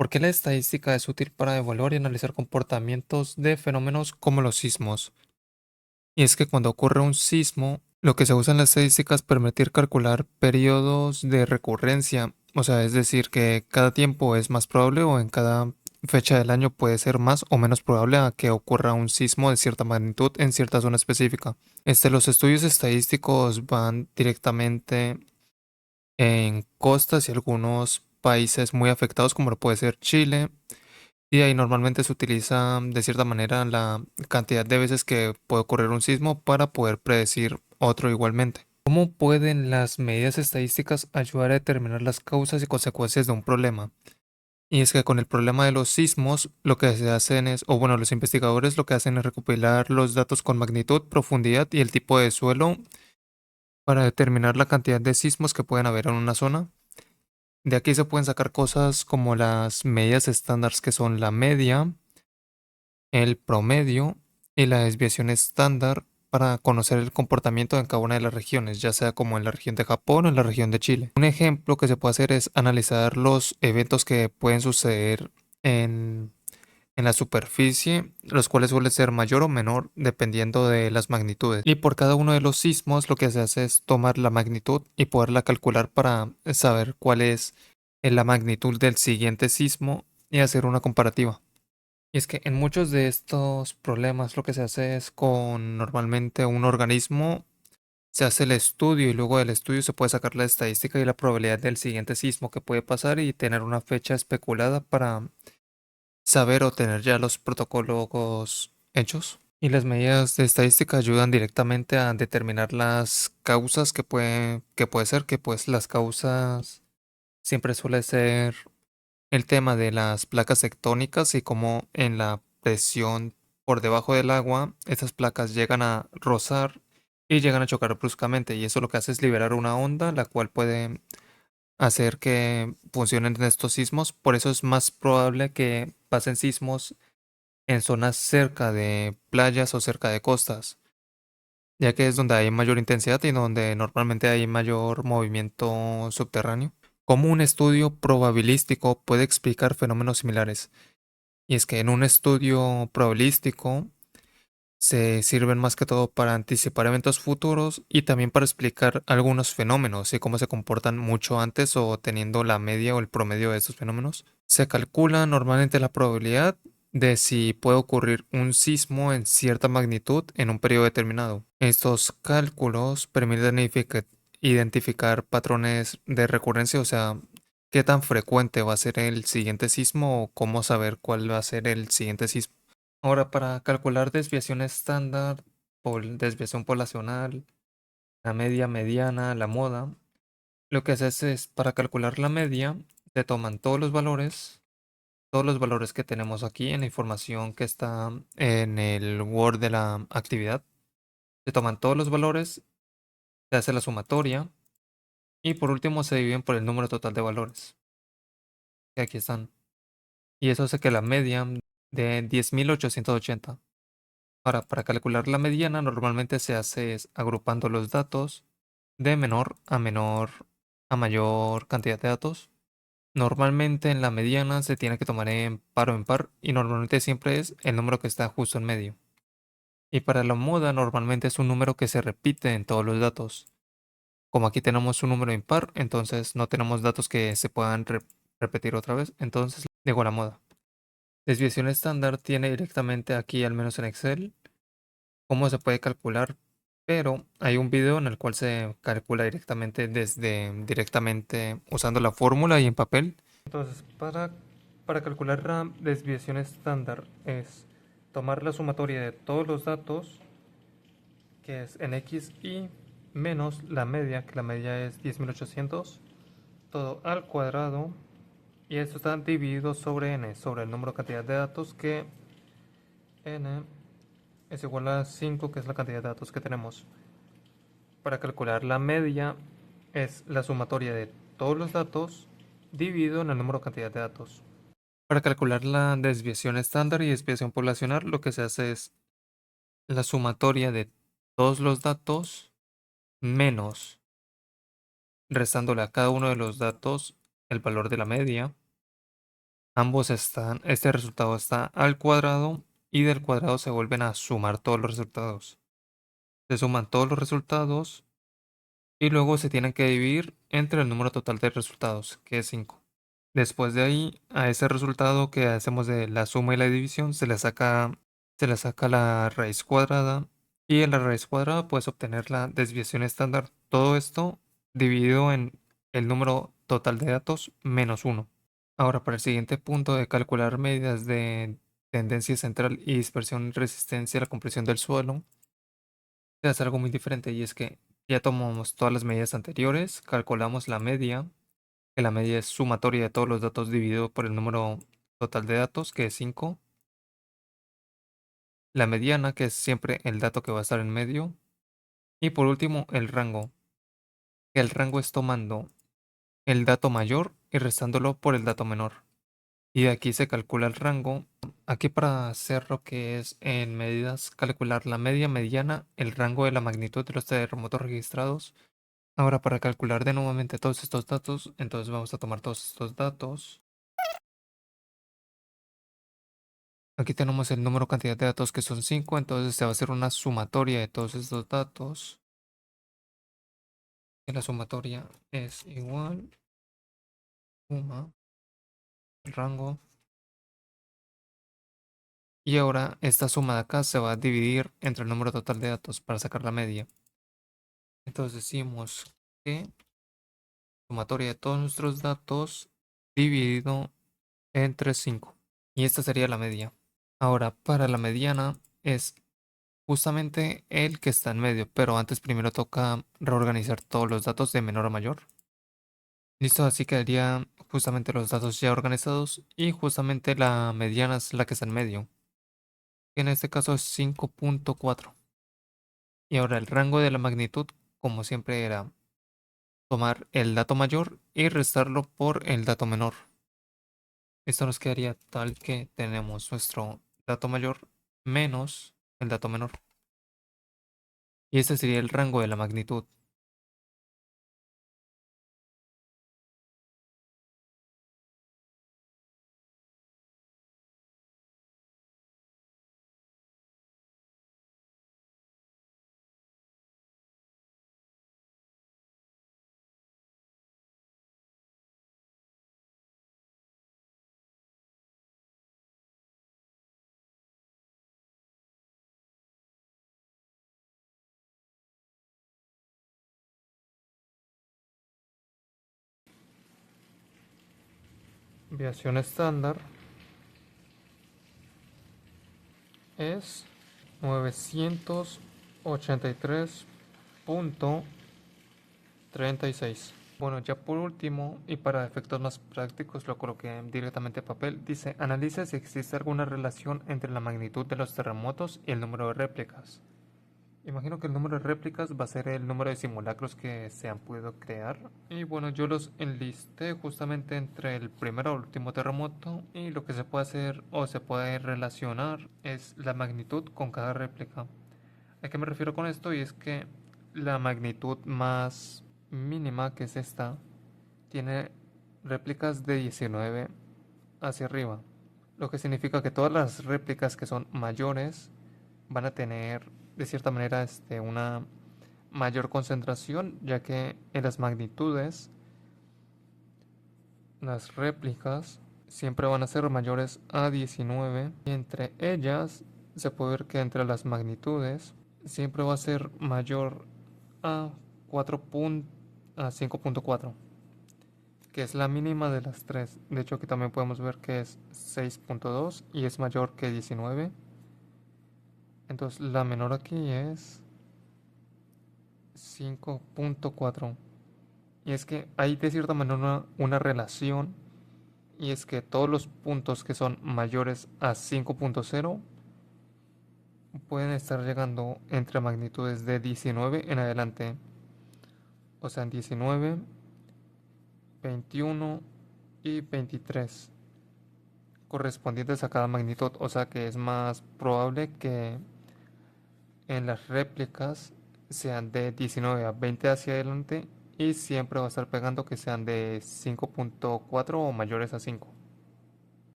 ¿Por qué la estadística es útil para evaluar y analizar comportamientos de fenómenos como los sismos? Y es que cuando ocurre un sismo, lo que se usa en la estadística es permitir calcular periodos de recurrencia, o sea, es decir, que cada tiempo es más probable o en cada fecha del año puede ser más o menos probable a que ocurra un sismo de cierta magnitud en cierta zona específica. Los estudios estadísticos van directamente en costas y algunos países muy afectados como lo puede ser Chile, y ahí normalmente se utiliza de cierta manera la cantidad de veces que puede ocurrir un sismo para poder predecir otro igualmente. ¿Cómo pueden las medidas estadísticas ayudar a determinar las causas y consecuencias de un problema? Y es que con el problema de los sismos, lo que se hacen es, o bueno, los investigadores lo que hacen es recopilar los datos con magnitud, profundidad y el tipo de suelo para determinar la cantidad de sismos que pueden haber en una zona. De aquí se pueden sacar cosas como las medidas estándares que son la media, el promedio y la desviación estándar para conocer el comportamiento en cada una de las regiones, ya sea como en la región de Japón o en la región de Chile. Un ejemplo que se puede hacer es analizar los eventos que pueden suceder en, en la superficie, los cuales suelen ser mayor o menor dependiendo de las magnitudes. Y por cada uno de los sismos lo que se hace es tomar la magnitud y poderla calcular para saber cuál es la magnitud del siguiente sismo y hacer una comparativa. Y es que en muchos de estos problemas lo que se hace es con normalmente un organismo, se hace el estudio y luego del estudio se puede sacar la estadística y la probabilidad del siguiente sismo que puede pasar y tener una fecha especulada para saber o tener ya los protocolos hechos. Y las medidas de estadística ayudan directamente a determinar las causas que puede ser, que pues las causas siempre suele ser el tema de las placas tectónicas y cómo en la presión por debajo del agua, estas placas llegan a rozar y llegan a chocar bruscamente. Y eso lo que hace es liberar una onda, la cual puede hacer que funcionen estos sismos. Por eso es más probable que pasen sismos en zonas cerca de playas o cerca de costas, ya que es donde hay mayor intensidad y donde normalmente hay mayor movimiento subterráneo. ¿Cómo un estudio probabilístico puede explicar fenómenos similares? Y es que en un estudio probabilístico se sirven más que todo para anticipar eventos futuros y también para explicar algunos fenómenos y cómo se comportan mucho antes o teniendo la media o el promedio de estos fenómenos. Se calcula normalmente la probabilidad de si puede ocurrir un sismo en cierta magnitud en un periodo determinado. Estos cálculos permiten identificar patrones de recurrencia, o sea, qué tan frecuente va a ser el siguiente sismo o cómo saber cuál va a ser el siguiente sismo. Ahora, para calcular desviación estándar, por desviación poblacional, la media, mediana, la moda, lo que se hace es, para calcular la media, se toman todos los valores que tenemos aquí en la información que está en el Word de la actividad, se toman todos los valores, se hace la sumatoria y por último se dividen por el número total de valores, que aquí están. Y eso hace que la media de 10.880. Ahora, para calcular la mediana, normalmente se hace es agrupando los datos de menor a mayor cantidad de datos. Normalmente en la mediana se tiene que tomar en par o en par y normalmente siempre es el número que está justo en medio. Y para la moda normalmente es un número que se repite en todos los datos. Como aquí tenemos un número impar, entonces no tenemos datos que se puedan repetir otra vez, entonces digo la moda. Desviación estándar tiene directamente aquí, al menos en Excel, cómo se puede calcular, pero hay un video en el cual se calcula directamente usando la fórmula y en papel. Entonces, para calcular la desviación estándar es tomar la sumatoria de todos los datos, que es en x y menos la media, que la media es 10.800, todo al cuadrado, y esto está dividido sobre n, sobre el número de cantidad de datos, que n es igual a 5, que es la cantidad de datos que tenemos. Para calcular la media es la sumatoria de todos los datos dividido en el número de cantidad de datos. Para calcular la desviación estándar y desviación poblacional, lo que se hace es la sumatoria de todos los datos menos restándole a cada uno de los datos el valor de la media este resultado está al cuadrado y del cuadrado se vuelven a sumar todos los resultados. Se suman todos los resultados y luego se tienen que dividir entre el número total de resultados, que es 5. Después de ahí, a ese resultado que hacemos de la suma y la división, se le saca la raíz cuadrada y en la raíz cuadrada puedes obtener la desviación estándar. Todo esto dividido en el número total de datos menos 1. Ahora, para el siguiente punto de calcular medidas de tendencia central y dispersión y resistencia a la compresión del suelo, se hace algo muy diferente y es que ya tomamos todas las medidas anteriores, calculamos la media, que la media es sumatoria de todos los datos dividido por el número total de datos, que es 5, la mediana, que es siempre el dato que va a estar en medio, y por último el rango, que el rango es tomando el dato mayor y restándolo por el dato menor. Y de aquí se calcula el rango. Aquí para hacer lo que es en medidas, calcular la media, mediana, el rango de la magnitud de los terremotos registrados. Ahora para calcular de nuevamente todos estos datos, entonces vamos a tomar todos estos datos. Aquí tenemos el número cantidad de datos que son 5, entonces se va a hacer una sumatoria de todos estos datos. Y la sumatoria es igual, suma, rango. Y ahora esta suma de acá se va a dividir entre el número total de datos para sacar la media. Entonces decimos que sumatoria de todos nuestros datos dividido entre 5. Y esta sería la media. Ahora, para la mediana es justamente el que está en medio, pero antes primero toca reorganizar todos los datos de menor a mayor. Listo, así quedaría justamente los datos ya organizados y justamente la mediana es la que está en medio, que en este caso es 5.4. Y ahora el rango de la magnitud, como siempre, era tomar el dato mayor y restarlo por el dato menor. Esto nos quedaría tal que tenemos nuestro dato mayor menos el dato menor. Y este sería el rango de la magnitud. Desviación estándar es 983.36. Bueno, ya por último, y para efectos más prácticos, lo coloqué directamente en papel. Dice, analiza si existe alguna relación entre la magnitud de los terremotos y el número de réplicas. Imagino que el número de réplicas va a ser el número de simulacros que se han podido crear. Y bueno, yo los enlisté justamente entre el primero o último terremoto. Y lo que se puede hacer o se puede relacionar es la magnitud con cada réplica. ¿A qué me refiero con esto? Y es que la magnitud más mínima, que es esta, tiene réplicas de 19 hacia arriba. Lo que significa que todas las réplicas que son mayores van a tener de cierta manera una mayor concentración, ya que en las magnitudes las réplicas siempre van a ser mayores a 19 y entre ellas se puede ver que entre las magnitudes siempre va a ser mayor a 4 a 5.4, que es la mínima de las tres. De hecho aquí también podemos ver que es 6.2 y es mayor que 19. Entonces la menor aquí es 5.4. Y es que hay de cierta manera una relación, y es que todos los puntos que son mayores a 5.0 pueden estar llegando entre magnitudes de 19 en adelante. O sea, en 19, 21 y 23 correspondientes a cada magnitud. O sea que es más probable que en las réplicas sean de 19 a 20 hacia adelante y siempre va a estar pegando que sean de 5.4 o mayores a 5.